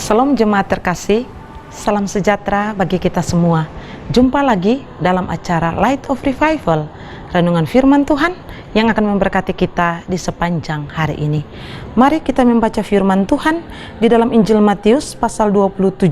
Salam jemaat terkasih, salam sejahtera bagi kita semua. Jumpa lagi dalam acara Light of Revival, renungan firman Tuhan yang akan memberkati kita di sepanjang hari ini. Mari kita membaca firman Tuhan di dalam Injil Matius pasal 27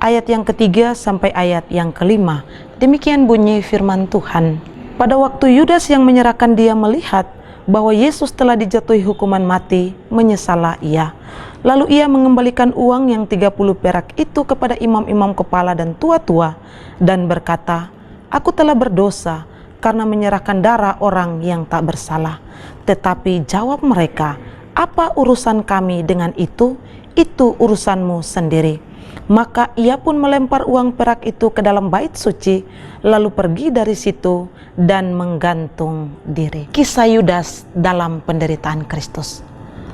ayat yang ketiga sampai ayat yang kelima. Demikian bunyi firman Tuhan. Pada waktu Yudas yang menyerahkan dia melihat bahwa Yesus telah dijatuhi hukuman mati, menyesallah ia. Lalu ia mengembalikan uang yang 30 perak itu kepada imam-imam kepala dan tua-tua dan berkata, "Aku telah berdosa karena menyerahkan darah orang yang tak bersalah." Tetapi jawab mereka, "Apa urusan kami dengan itu? Itu urusanmu sendiri." Maka ia pun melempar uang perak itu ke dalam bait suci, lalu pergi dari situ dan menggantung diri. Kisah Yudas dalam penderitaan Kristus.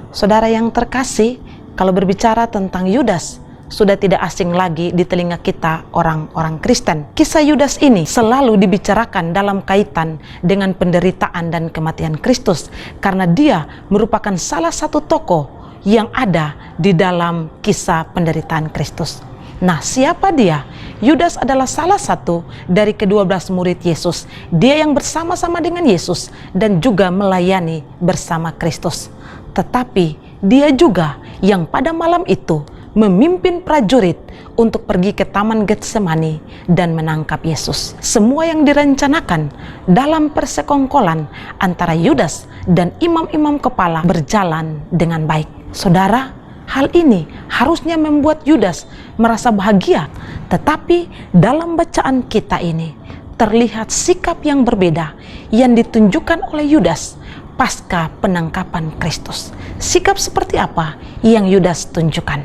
Saudara yang terkasih, kalau berbicara tentang Yudas, sudah tidak asing lagi di telinga kita orang-orang Kristen. Kisah Yudas ini selalu dibicarakan dalam kaitan dengan penderitaan dan kematian Kristus, karena dia merupakan salah satu tokoh yang ada di dalam kisah penderitaan Kristus. Nah, siapa dia? Yudas adalah salah satu dari ke-12 murid Yesus. Dia yang bersama-sama dengan Yesus dan juga melayani bersama Kristus. Tetapi dia juga yang pada malam itu memimpin prajurit untuk pergi ke Taman Getsemani dan menangkap Yesus. Semua yang direncanakan dalam persekongkolan antara Yudas dan imam-imam kepala berjalan dengan baik. Saudara, hal ini harusnya membuat Yudas merasa bahagia, tetapi dalam bacaan kita ini terlihat sikap yang berbeda yang ditunjukkan oleh Yudas pasca penangkapan Kristus. Sikap seperti apa yang Yudas tunjukkan?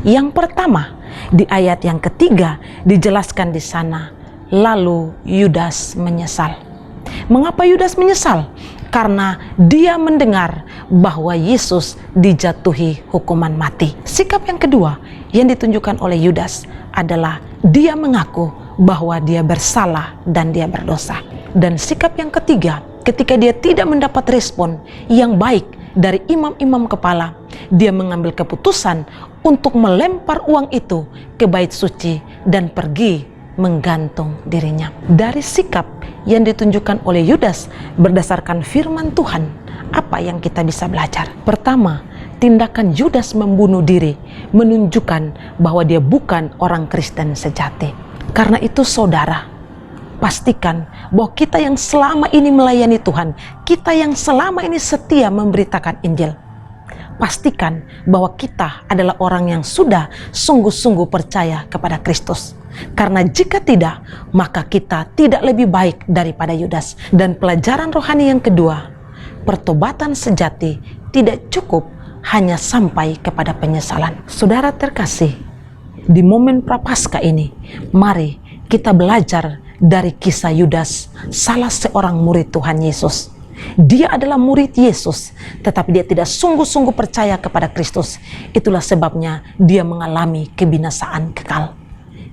Yang pertama, di ayat yang ketiga dijelaskan di sana, lalu Yudas menyesal. Mengapa Yudas menyesal? Karena dia mendengar bahwa Yesus dijatuhi hukuman mati. Sikap yang kedua yang ditunjukkan oleh Yudas adalah dia mengaku bahwa dia bersalah dan dia berdosa. Dan sikap yang ketiga, ketika dia tidak mendapat respon yang baik dari imam-imam kepala, dia mengambil keputusan untuk melempar uang itu ke bait suci dan pergi menggantung dirinya. Dari sikap yang ditunjukkan oleh Yudas berdasarkan firman Tuhan, apa yang kita bisa belajar? Pertama, tindakan Yudas membunuh diri menunjukkan bahwa dia bukan orang Kristen sejati. Karena itu saudara, pastikan bahwa kita yang selama ini melayani Tuhan, kita yang selama ini setia memberitakan Injil, pastikan bahwa kita adalah orang yang sudah sungguh-sungguh percaya kepada Kristus. Karena jika tidak, maka kita tidak lebih baik daripada Yudas. Dan pelajaran rohani yang kedua, pertobatan sejati tidak cukup hanya sampai kepada penyesalan. Saudara terkasih, di momen Prapaskah ini, mari kita belajar dari kisah Yudas, salah seorang murid Tuhan Yesus. Dia adalah murid Yesus, tetapi dia tidak sungguh-sungguh percaya kepada Kristus. Itulah sebabnya dia mengalami kebinasaan kekal.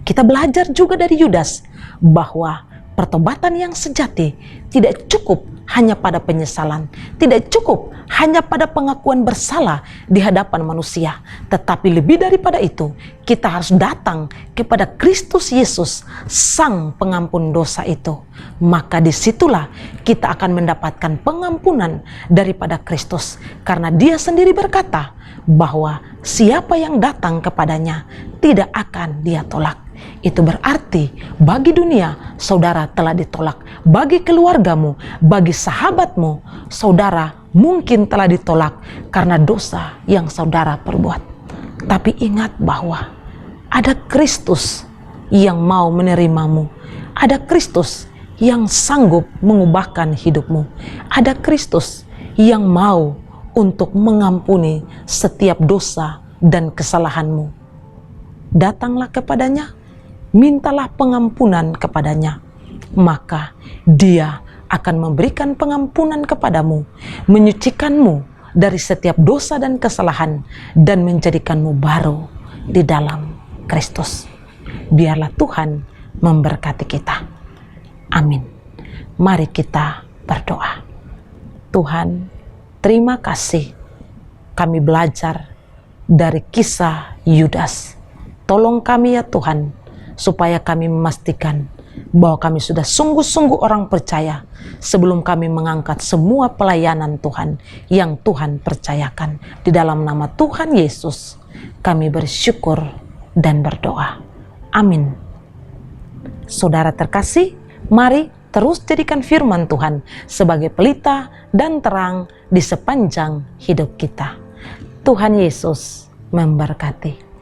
Kita belajar juga dari Yudas bahwa pertobatan yang sejati tidak cukup hanya pada penyesalan, tidak cukup hanya pada pengakuan bersalah di hadapan manusia, tetapi lebih daripada itu, kita harus datang kepada Kristus Yesus, Sang Pengampun dosa itu. Maka disitulah kita akan mendapatkan pengampunan daripada Kristus, karena Dia sendiri berkata bahwa siapa yang datang kepadanya tidak akan Dia tolak. Itu berarti bagi dunia saudara telah ditolak, bagi keluargamu, bagi sahabatmu, saudara mungkin telah ditolak karena dosa yang saudara perbuat. Tapi ingat bahwa ada Kristus yang mau menerimamu, ada Kristus yang sanggup mengubahkan hidupmu, ada Kristus yang mau untuk mengampuni setiap dosa dan kesalahanmu. Datanglah kepadanya, mintalah pengampunan kepadanya, maka Dia akan memberikan pengampunan kepadamu, menyucikanmu dari setiap dosa dan kesalahan, dan menjadikanmu baru di dalam Kristus. Biarlah Tuhan memberkati kita. Amin. Mari kita berdoa. Tuhan, terima kasih kami belajar dari kisah Yudas. Tolong kami ya Tuhan, supaya kami memastikan bahwa kami sudah sungguh-sungguh orang percaya sebelum kami mengangkat semua pelayanan Tuhan yang Tuhan percayakan. Di dalam nama Tuhan Yesus, kami bersyukur dan berdoa. Amin. Saudara terkasih, mari terus jadikan firman Tuhan sebagai pelita dan terang di sepanjang hidup kita. Tuhan Yesus memberkati.